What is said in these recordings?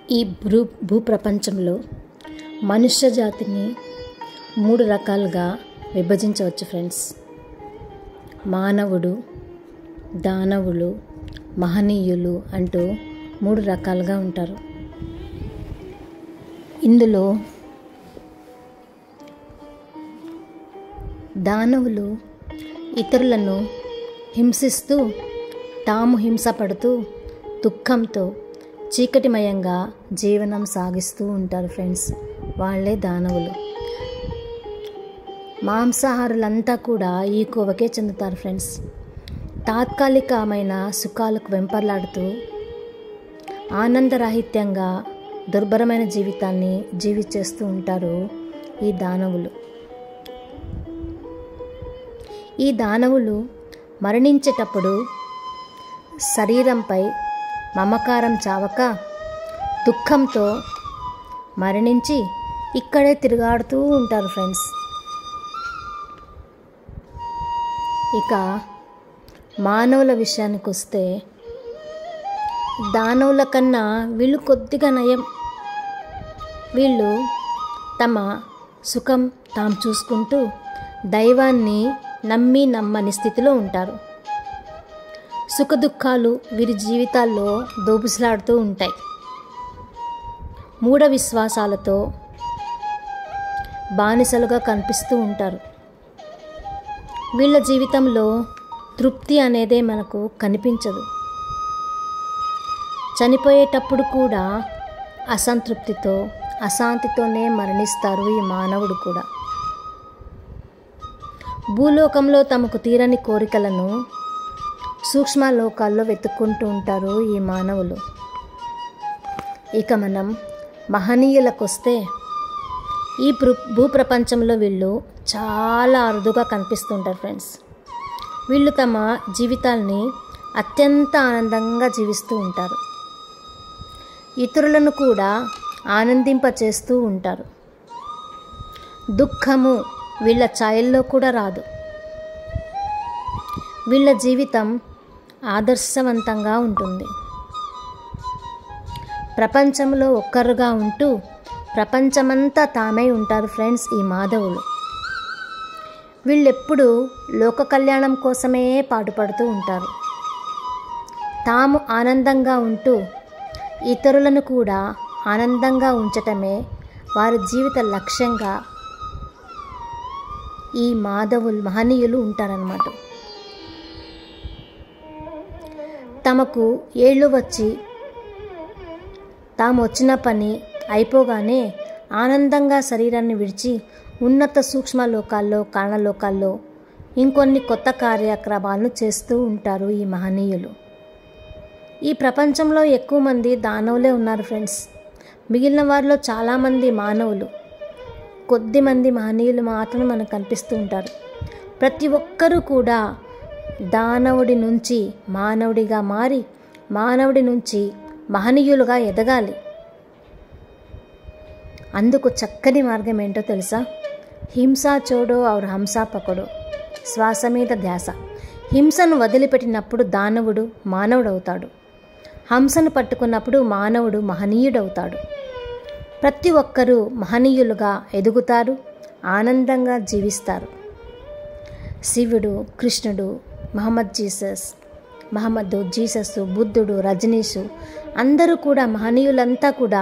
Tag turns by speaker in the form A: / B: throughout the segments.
A: ఈ భూప్రపంచంలో మనుష్య జాతిని 3 రకాలుగా విభజించవచ్చు ఫ్రెండ్స్. మానవుడు, దానవులు, మహనీయులు అంటూ 3 రకాలుగా ఉంటారు. ఇందులో దానవులు ఇతరులను హింసిస్తూ తాము హింసపడుతూ దుఃఖంతో చీకటిమయంగా జీవనం సాగిస్తూ ఉంటారు ఫ్రెండ్స్. వాళ్ళే దానవులు. మాంసాహారులంతా కూడా ఈ కోవకే చెందుతారు ఫ్రెండ్స్. తాత్కాలికమైన సుఖాలకు వెంపర్లాడుతూ ఆనందరాహిత్యంగా దుర్భరమైన జీవితాన్ని జీవించేస్తూ ఉంటారు ఈ దానవులు. ఈ దానవులు మరణించేటప్పుడు శరీరంపై మమకారం చావక దుఃఖంతో మరణించి ఇక్కడే తిరుగాడుతూ ఉంటారు ఫ్రెండ్స్. ఇక మానవుల విషయానికి వస్తే దానవుల కన్నా వీళ్ళు కొద్దిగా నయం. వీళ్ళు తమ సుఖం తాము చూసుకుంటూ దైవాన్ని నమ్మని స్థితిలో ఉంటారు. సుఖదుఖాలు వీరి జీవితాల్లో దోబుసలాడుతూ ఉంటాయి. మూఢ విశ్వాసాలతో బానిసలుగా కనిపిస్తూ ఉంటారు. వీళ్ళ జీవితంలో తృప్తి అనేదే మనకు కనిపించదు. చనిపోయేటప్పుడు కూడా అసంతృప్తితో అశాంతితోనే మరణిస్తారు ఈ మానవుడు కూడా. భూలోకంలో తమకు తీరని కోరికలను సూక్ష్మ లోకాల్లో వెతుక్కుంటూ ఉంటారు ఈ మానవులు. ఇక మనం మహనీయులకు వస్తే ఈ భూప్రపంచంలో వీళ్ళు చాలా అరుదుగా కనిపిస్తుంటారు ఫ్రెండ్స్. వీళ్ళు తమ జీవితాల్ని అత్యంత ఆనందంగా జీవిస్తూ ఉంటారు. ఇతరులను కూడా ఆనందింపచేస్తూ ఉంటారు. దుఃఖము వీళ్ళ ఛాయల్లో కూడా రాదు. వీళ్ళ జీవితం ఆదర్శవంతంగా ఉంటుంది. ప్రపంచంలో ఒక్కరుగా ఉంటూ ప్రపంచమంతా తామై ఉంటారు ఫ్రెండ్స్ ఈ మాధవులు. వీళ్ళెప్పుడూ లోక కళ్యాణం కోసమే పాటుపడుతూ ఉంటారు. తాము ఆనందంగా ఉంటూ ఇతరులను కూడా ఆనందంగా ఉంచటమే వారి జీవిత లక్ష్యంగా ఈ మహనీయులు ఉంటారన్నమాట. తమకు ఏళ్ళు వచ్చి తాము వచ్చిన పని అయిపోగానే ఆనందంగా శరీరాన్ని విడిచి ఉన్నత సూక్ష్మ లోకాల్లో కారణలోకాల్లో ఇంకొన్ని కొత్త కార్యక్రమాలను చేస్తూ ఉంటారు ఈ మహనీయులు. ఈ ప్రపంచంలో ఎక్కువ మంది దానవులే ఉన్నారు ఫ్రెండ్స్. మిగిలిన వారిలో చాలామంది మానవులు, కొద్దిమంది మహనీయులు మాత్రమే మనకు కనిపిస్తూ ఉంటారు. ప్రతి ఒక్కరూ కూడా దానవుడి నుంచి మానవుడిగా మారి మానవుడి నుంచి మహనీయులుగా ఎదగాలి. అందుకు చక్కని మార్గం ఏంటో తెలుసా? హింసా చోడో ఔర్ హంసా పకడో, శ్వాస మీద ధ్యాస. హింసను వదిలిపెట్టినప్పుడు దానవుడు మానవుడవుతాడు. హంసను పట్టుకున్నప్పుడు మానవుడు మహనీయుడవుతాడు. ప్రతి ఒక్కరూ మహనీయులుగా ఎదుగుతారు, ఆనందంగా జీవిస్తారు. శివుడు, కృష్ణుడు, మహమ్మద్ జీసస్, బుద్ధుడు, రజనీషు అందరూ కూడా మహనీయులంతా కూడా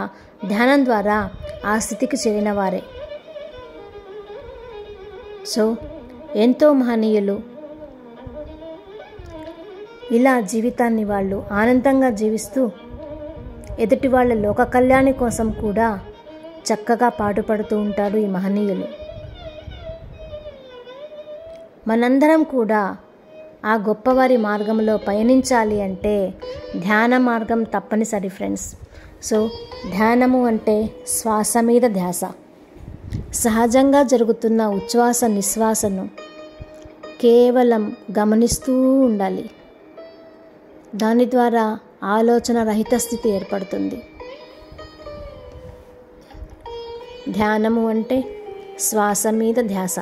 A: ధ్యానం ద్వారా ఆ స్థితికి చేరిన వారే. సో ఎంతో మహనీయులు ఇలా జీవితాన్ని వాళ్ళు ఆనందంగా జీవిస్తూ ఎదుటి వాళ్ళ లోక కళ్యాణి కోసం కూడా చక్కగా పాటుపడుతూ ఉంటాడు ఈ మహనీయులు. మనందరం కూడా ఆ గొప్పవారి మార్గంలో పయనించాలి అంటే ధ్యాన మార్గం తప్పనిసరి ఫ్రెండ్స్. సో ధ్యానము అంటే శ్వాస మీద ధ్యాస. సహజంగా జరుగుతున్న ఉచ్ఛ్వాస నిశ్వాసను కేవలం గమనిస్తూ ఉండాలి. దాని ద్వారా ఆలోచన రహిత స్థితి ఏర్పడుతుంది. ధ్యానము అంటే శ్వాస మీద ధ్యాస.